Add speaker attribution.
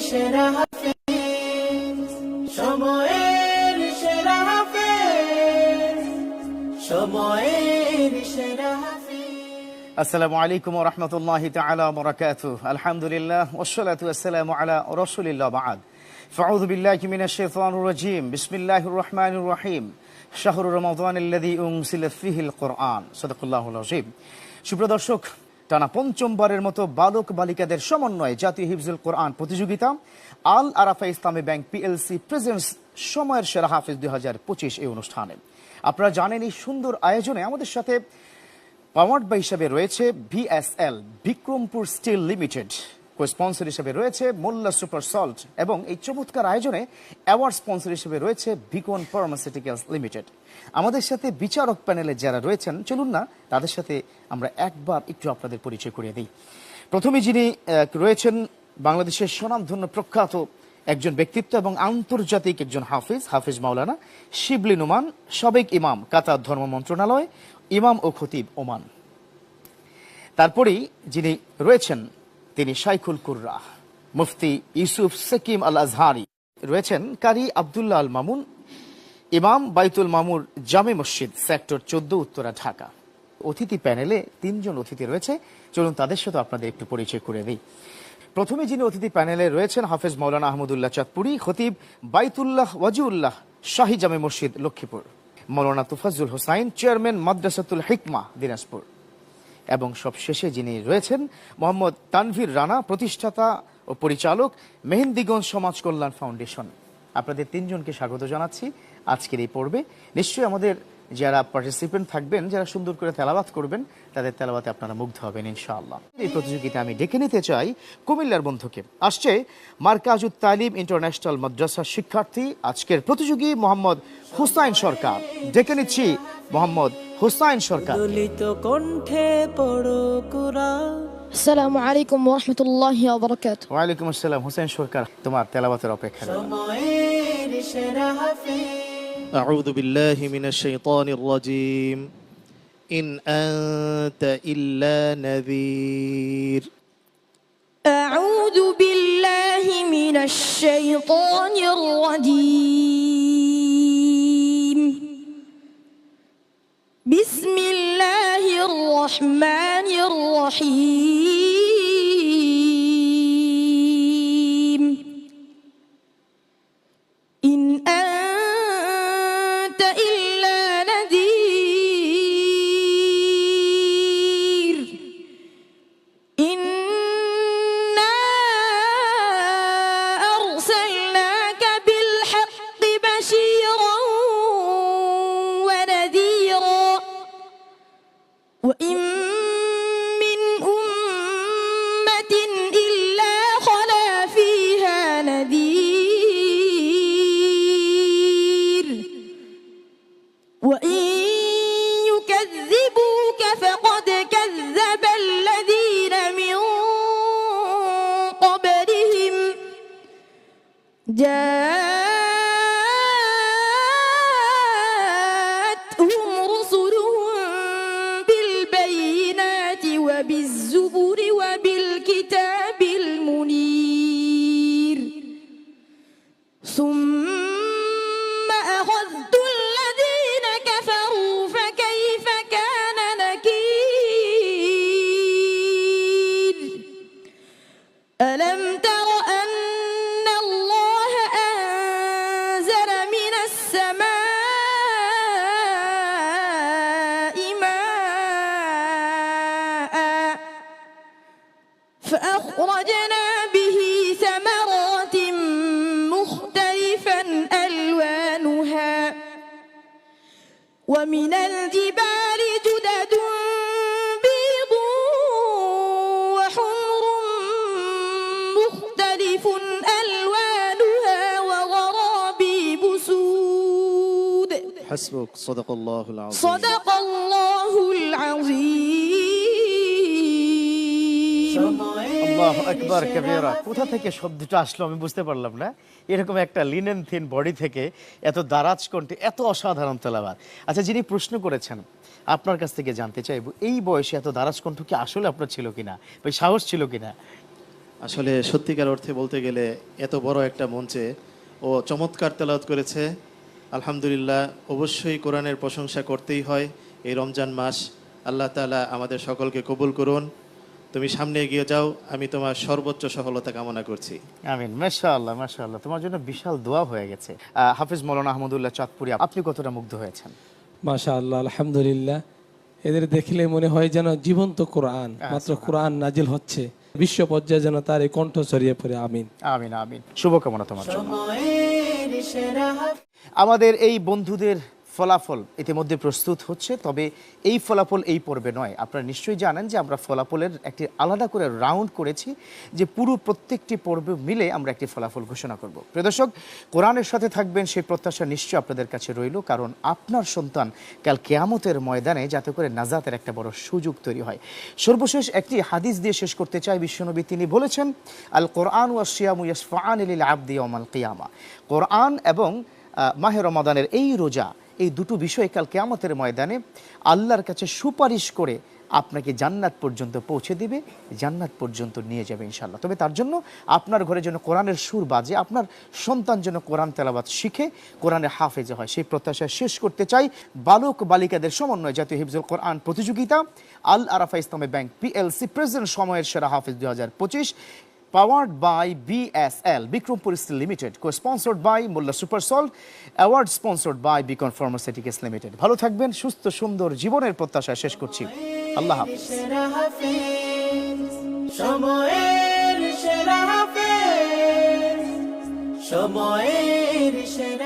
Speaker 1: সেরা হাফেজ, সময়ের সেরা হাফেজ, সময়ের সেরা হাফেজ।
Speaker 2: আসসালামু আলাইকুম ওয়া রাহমাতুল্লাহি তাআলা ওয়া বারাকাতুহু। আলহামদুলিল্লাহ ওয়াসসালাতু ওয়াসসালামু আলা রাসূলিল্লাহ বা'দ। ফাউযু বিল্লাহি মিনাশ শাইতানির রাজীম। বিসমিল্লাহির রহমানির রহিম। শাহরু রমাদানিল্লাযী উনজিলা ফীহিল কুরআন। সাদাকাল্লাহুল আযীম। সুপ্রিয় দর্শক, টানা পঞ্চমবারের মতো বালক বালিকাদের সমন্বয়ে জাতীয় হিফজুল কোরআন প্রতিযোগিতা আল আরাফা ইসলামী ব্যাংক পিএলসি প্রেজেন্টস সময়ের সেরা হাফেজ 2025 এই অনুষ্ঠানে। আপনারা জানেন, এই সুন্দর আয়োজনে আমাদের সাথে পাওয়ার্ড বাই হিসাবে রয়েছে VSL Bikrampur steel limited, co sponsor হিসেবে রয়েছে মোল্লা সুপার সল্ট এবং এই চমৎকার আয়োজনে অ্যাওয়ার্ড স্পন্সর হিসেবে রয়েছে বিকন ফার্মাসিউটিক্যালস লিমিটেড। আমাদের সাথে বিচারক প্যানেলে যারা রয়েছেন, চলুন না তাদের সাথে আমরা একবার একটু আপনাদের পরিচয় করিয়ে দিই। প্রথমে যিনি রয়েছেন বাংলাদেশের স্বনামধন্য প্রখ্যাত একজন ব্যক্তিত্ব এবং আন্তর্জাতিক একজন হাফিজ মাওলানা শিবলি নোমান, সাবেক ইমাম কাতার ধর্ম মন্ত্রণালয়, ইমাম ও খতিব ওমান। তারপরেই যিনি রয়েছেন তিনি শাইখুল কুররা মুফতি ইউসুফ সাকিম আল আজহারি, রয়েছেন কারি আব্দুল্লাহ আল মামুন, ইমাম বাইতুল মামুর জামে মসজিদ সেক্টর 14 উত্তরা ঢাকা। অতিথি প্যানেলে 3 জন অতিথি রয়েছে, চলুন তাদের সাথে আপনাদের একটু পরিচয় করে দিই। প্রথমে যিনি অতিথি প্যানেলে রয়েছেন হাফেজ মাওলানা আহমদুল্লাহ চাঁদপুরি, খতিব বাইতুল্লাহ ওয়াজিউল্লাহ শাহী জামে মসজিদ লক্ষ্মীপুর, মাওলানা তুফাজ্জুল হোসাইন চেয়ারম্যান মাদ্রাসাতুল হিকমা দিনাজপুর, এবং সবশেষে যিনি রয়েছেন মোহাম্মদ তানভীর রানা, প্রতিষ্ঠাতা ও পরিচালক মেহেন্দিগঞ্জ সমাজ কল্যাণ ফাউন্ডেশন। আপনাদের 3 জনকে স্বাগত জানাচ্ছি আজকের এই পর্বে। নিশ্চয়ই আমাদের যারা পার্টিসিপেন্ট থাকবেন, যারা সুন্দর করে তেলাওয়াত করবেন, তাদের তেলাওয়াতে আপনারা মুগ্ধ হবেন ইনশাআল্লাহ। এই প্রতিযোগিতা আমি ডেকে নিতে চাই কুমিল্লার বন্ধুকে। আসছে মার্কাজুত তালিম ইন্টারন্যাশনাল মাদ্রাসার শিক্ষার্থী, আজকের প্রতিযোগী মোহাম্মদ হুসাইন সরকার। ডেকে নিচ্ছি মোহাম্মদ হুসাইন সরকার।
Speaker 1: দলিত কণ্ঠে পড়ো কুরআন।
Speaker 3: আসসালামু আলাইকুম ওয়া রাহমাতুল্লাহি ওয়া বারাকাতুহু।
Speaker 2: ওয়া আলাইকুম আসসালাম। হুসাইন সরকার, তোমার তেলাওয়াতের অপেক্ষা।
Speaker 1: সময়ের সেরা হাফেজ।
Speaker 4: أعوذ بالله من الشيطان الرجيم إن أنت إلا نذير
Speaker 3: أعوذ بالله من الشيطان الرجيم بسم الله الرحمن الرحيم إن أنت إلا نذير إنا أرسلناك بالحق بشيرا ونذيرا وإن من أمة إلا خلا فيها نذير وإن يكذبوك فقد كذب الذين من قبلهم جاءتهم رسلهم بالبينات وبالزبر وبالكتاب المنير ثم أخذت الذين كفروا فكيف كان نكير ألم تر أن الله أنزل من السماء ماء فأخرجنا به ثمرات مختلفا ألوانها ومن الجبال جدد بيض وحمر مختلف ألوانها وغرابيب سود
Speaker 4: حسبك صدق الله العظيم
Speaker 3: صدق الله العظيم
Speaker 2: আল্লাহু আকবার কবীরা। কোথা থেকে শব্দটা আসলো আমি বুঝতে পারলাম না। এরকম একটা লিনেন থিন বডি থেকে এত দারাজ কণ্ঠে এত অসাধারণ তেলাওয়াত। আচ্ছা, যিনি প্রশ্ন করেছেন আপনার কাছ থেকে জানতে চাইবো, এই বয়সে এত দারাজ কণ্ঠ কি আসলে আপনার ছিল কিনা, বা সাহস ছিল কিনা?
Speaker 4: আসলে সত্যিকার অর্থে বলতে গেলে এত বড় একটা মঞ্চে ও চমৎকার তেলাওয়াত করেছে। আলহামদুলিল্লাহ, অবশ্যই কোরআনের প্রশংসা করতেই হয়। এই রমজান মাস আল্লাহ তাআলা আমাদের সকলকে কবুল করুন। তুমি সামনে এগিয়ে যাও, আমি তোমার সর্বোচ্চ সফলতা কামনা করছি।
Speaker 2: আমিন। মাশাআল্লাহ, মাশাআল্লাহ, তোমার জন্য বিশাল দোয়া হয়ে গেছে। হাফিজ মাওলানা আহমদুল্লাহ চাঁদপুরি, আপনি কতটা মুগ্ধ হয়েছেন?
Speaker 5: মাশাআল্লাহ, আলহামদুলিল্লাহ। এদের দেখলে মনে হয় যেন জীবন্ত কোরআন, মাত্র কোরআন নাজিল হচ্ছে, বিশ্ব পর্যায়ে যেন তার এই কণ্ঠ ছড়িয়ে পড়ে। আমিন
Speaker 2: আমিন আমিন। শুভকামনা তোমার জন্য।
Speaker 1: সময়ের সেরা হাফেজ।
Speaker 2: আমাদের এই বন্ধুদের ফলাফল ইতিমধ্যে প্রস্তুত হচ্ছে, তবে এই ফলাফল এই পর্বে নয়। আপনারা নিশ্চয়ই জানেন যে আমরা ফলাফলের একটি আলাদা করে রাউন্ড করেছি, যে পুরো প্রত্যেকটি পর্বে মিলে আমরা একটি ফলাফল ঘোষণা করব। প্রিয় দর্শক, কোরআনের সাথে থাকবেন সেই প্রত্যাশা নিশ্চয়ই আপনাদের কাছে রইল, কারণ আপনার সন্তান কাল কিয়ামতের ময়দানে যাতে করে নাজাতের একটা বড় সুযোগ তৈরি হয়। সর্বশেষ একটি হাদিস দিয়ে শেষ করতে চাই। বিশ্বনবী তিনি বলেছেন, আল কোরআন ওয়া সিয়ামু ইয়াশফাআন লিল আবদি ইয়াউমাল কিয়ামা। কোরআন এবং মাহে রমাদানের এই রোজা, এই দুটো বিষয় কাল কিয়ামতের ময়দানে আল্লাহর কাছে সুপারিশ করে আপনাকে জান্নাত পর্যন্ত পৌঁছে দিবে, জান্নাত পর্যন্ত নিয়ে যাবে ইনশাআল্লাহ। তবে তার জন্য আপনার ঘরে যেন কোরআনের সুর বাজে, আপনার সন্তান যেন কোরআন তেলাওয়াত শিখে কোরআনের হাফেজে হয়, সেই প্রত্যাশা শেষ করতে চাই। বালক বালিকাদের সমন্বয় জাতীয় হিফজুল কোরআন প্রতিযোগিতা, আল আরাফা ইসলামী ব্যাংক পিএলসি প্রেজেন্ট সময়ের সেরা হাফেজ 2025, powered by BSL, Bikrumpur Steel Limited, co-sponsored by Mulla Super Salt, award sponsored by Beacon Pharmaceuticals Limited. ভালো থাকবেন, সুস্থ সুন্দর জীবনের প্রত্যাশা শেষ করছি। আল্লাহ হাফেজ।
Speaker 1: সেরা হাফেজ, সময়ের সেরা হাফেজ, সময়ের সেরা